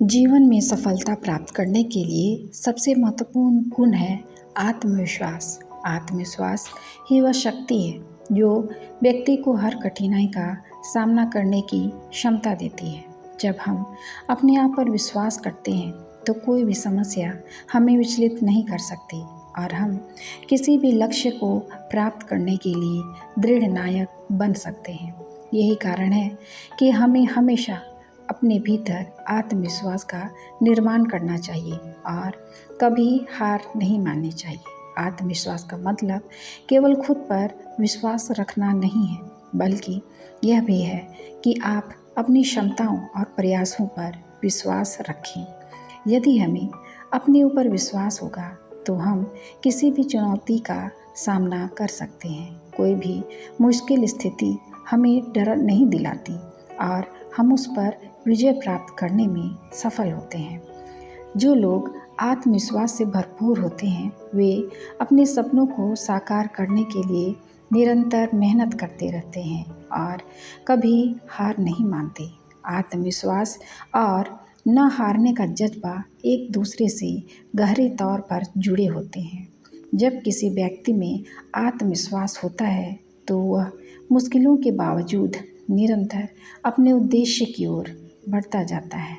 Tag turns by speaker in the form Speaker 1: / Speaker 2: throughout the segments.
Speaker 1: जीवन में सफलता प्राप्त करने के लिए सबसे महत्वपूर्ण गुण है आत्मविश्वास। आत्मविश्वास ही वह शक्ति है जो व्यक्ति को हर कठिनाई का सामना करने की क्षमता देती है। जब हम अपने आप पर विश्वास करते हैं तो कोई भी समस्या हमें विचलित नहीं कर सकती और हम किसी भी लक्ष्य को प्राप्त करने के लिए दृढ़ नायक बन सकते हैं। यही कारण है कि हमें हमेशा अपने भीतर आत्मविश्वास का निर्माण करना चाहिए और कभी हार नहीं माननी चाहिए। आत्मविश्वास का मतलब केवल खुद पर विश्वास रखना नहीं है, बल्कि यह भी है कि आप अपनी क्षमताओं और प्रयासों पर विश्वास रखें। यदि हमें अपने ऊपर विश्वास होगा तो हम किसी भी चुनौती का सामना कर सकते हैं। कोई भी मुश्किल स्थिति हमें डर नहीं दिलाती और हम उस पर विजय प्राप्त करने में सफल होते हैं। जो लोग आत्मविश्वास से भरपूर होते हैं वे अपने सपनों को साकार करने के लिए निरंतर मेहनत करते रहते हैं और कभी हार नहीं मानते। आत्मविश्वास और न हारने का जज्बा एक दूसरे से गहरे तौर पर जुड़े होते हैं। जब किसी व्यक्ति में आत्मविश्वास होता है तो वह मुश्किलों के बावजूद निरंतर अपने उद्देश्य की ओर बढ़ता जाता है।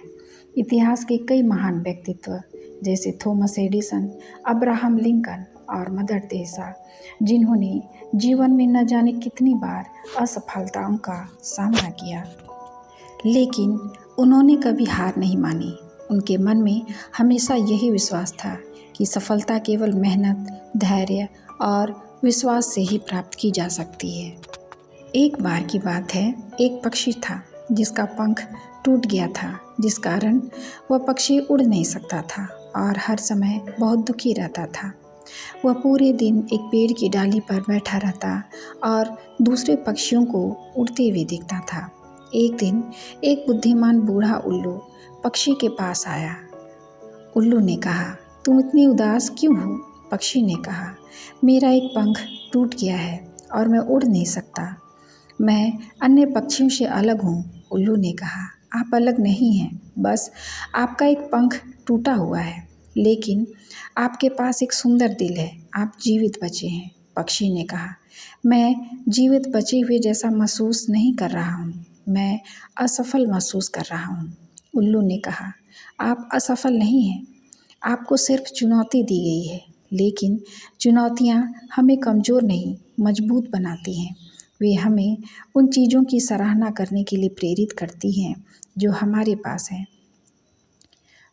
Speaker 1: इतिहास के कई महान व्यक्तित्व जैसे थॉमस एडिसन, अब्राहम लिंकन और मदर टेरेसा, जिन्होंने जीवन में न जाने कितनी बार असफलताओं का सामना किया, लेकिन उन्होंने कभी हार नहीं मानी। उनके मन में हमेशा यही विश्वास था कि सफलता केवल मेहनत, धैर्य और विश्वास से ही प्राप्त की जा सकती है। एक बार की बात है, एक पक्षी था जिसका पंख टूट गया था, जिस कारण वह पक्षी उड़ नहीं सकता था और हर समय बहुत दुखी रहता था। वह पूरे दिन एक पेड़ की डाली पर बैठा रहता और दूसरे पक्षियों को उड़ते हुए देखता था। एक दिन एक बुद्धिमान बूढ़ा उल्लू पक्षी के पास आया। उल्लू ने कहा, तुम इतनी उदास क्यों हो? पक्षी ने कहा, मेरा एक पंख टूट गया है और मैं उड़ नहीं सकता। मैं अन्य पक्षियों से अलग हूँ। उल्लू ने कहा, आप अलग नहीं हैं, बस आपका एक पंख टूटा हुआ है, लेकिन आपके पास एक सुंदर दिल है, आप जीवित बचे हैं। पक्षी ने कहा, मैं जीवित बचे हुए जैसा महसूस नहीं कर रहा हूँ, मैं असफल महसूस कर रहा हूँ। उल्लू ने कहा, आप असफल नहीं हैं, आपको सिर्फ चुनौती दी गई है, लेकिन चुनौतियाँ हमें कमज़ोर नहीं मजबूत बनाती हैं। वे हमें उन चीज़ों की सराहना करने के लिए प्रेरित करती हैं जो हमारे पास हैं।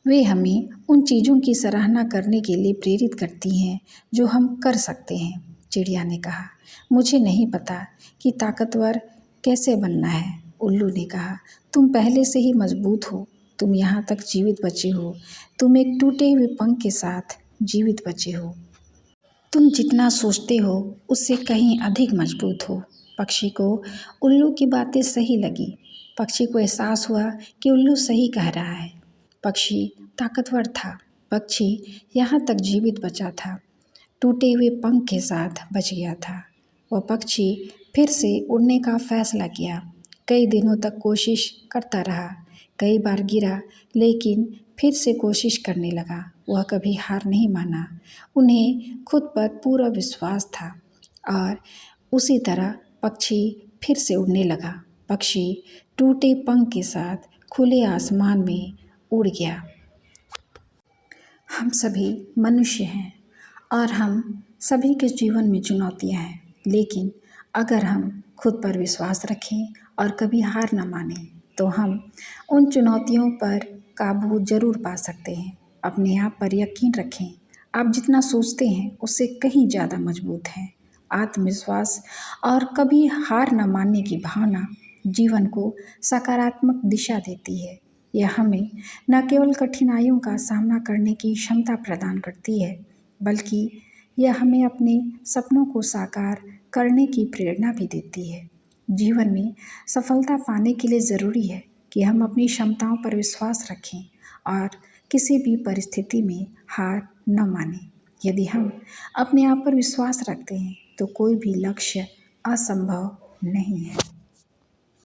Speaker 1: वे हमें उन चीज़ों की सराहना करने के लिए प्रेरित करती हैं जो हम कर सकते हैं। चिड़िया ने कहा, मुझे नहीं पता कि ताकतवर कैसे बनना है। उल्लू ने कहा, तुम पहले से ही मजबूत हो, तुम यहाँ तक जीवित बचे हो, तुम एक टूटे हुए पंख के साथ जीवित बचे हो, तुम जितना सोचते हो उससे कहीं अधिक मजबूत हो। पक्षी को उल्लू की बातें सही लगी। पक्षी को एहसास हुआ कि उल्लू सही कह रहा है। पक्षी ताकतवर था, पक्षी यहाँ तक जीवित बचा था, टूटे हुए पंख के साथ बच गया था। वह पक्षी फिर से उड़ने का फैसला किया। कई दिनों तक कोशिश करता रहा, कई बार गिरा, लेकिन फिर से कोशिश करने लगा। वह कभी हार नहीं माना। उन्हें खुद पर पूरा विश्वास था और उसी तरह पक्षी फिर से उड़ने लगा। पक्षी टूटे पंख के साथ खुले आसमान में उड़ गया। हम सभी मनुष्य हैं और हम सभी के जीवन में चुनौतियां हैं, लेकिन अगर हम खुद पर विश्वास रखें और कभी हार न मानें तो हम उन चुनौतियों पर काबू जरूर पा सकते हैं। अपने आप पर यकीन रखें, आप जितना सोचते हैं उससे कहीं ज़्यादा मजबूत हैं। आत्मविश्वास और कभी हार न मानने की भावना जीवन को सकारात्मक दिशा देती है। यह हमें न केवल कठिनाइयों का सामना करने की क्षमता प्रदान करती है, बल्कि यह हमें अपने सपनों को साकार करने की प्रेरणा भी देती है। जीवन में सफलता पाने के लिए ज़रूरी है कि हम अपनी क्षमताओं पर विश्वास रखें और किसी भी परिस्थिति में हार न मानें। यदि हम अपने आप पर विश्वास रखते हैं तो कोई भी लक्ष्य असंभव नहीं है।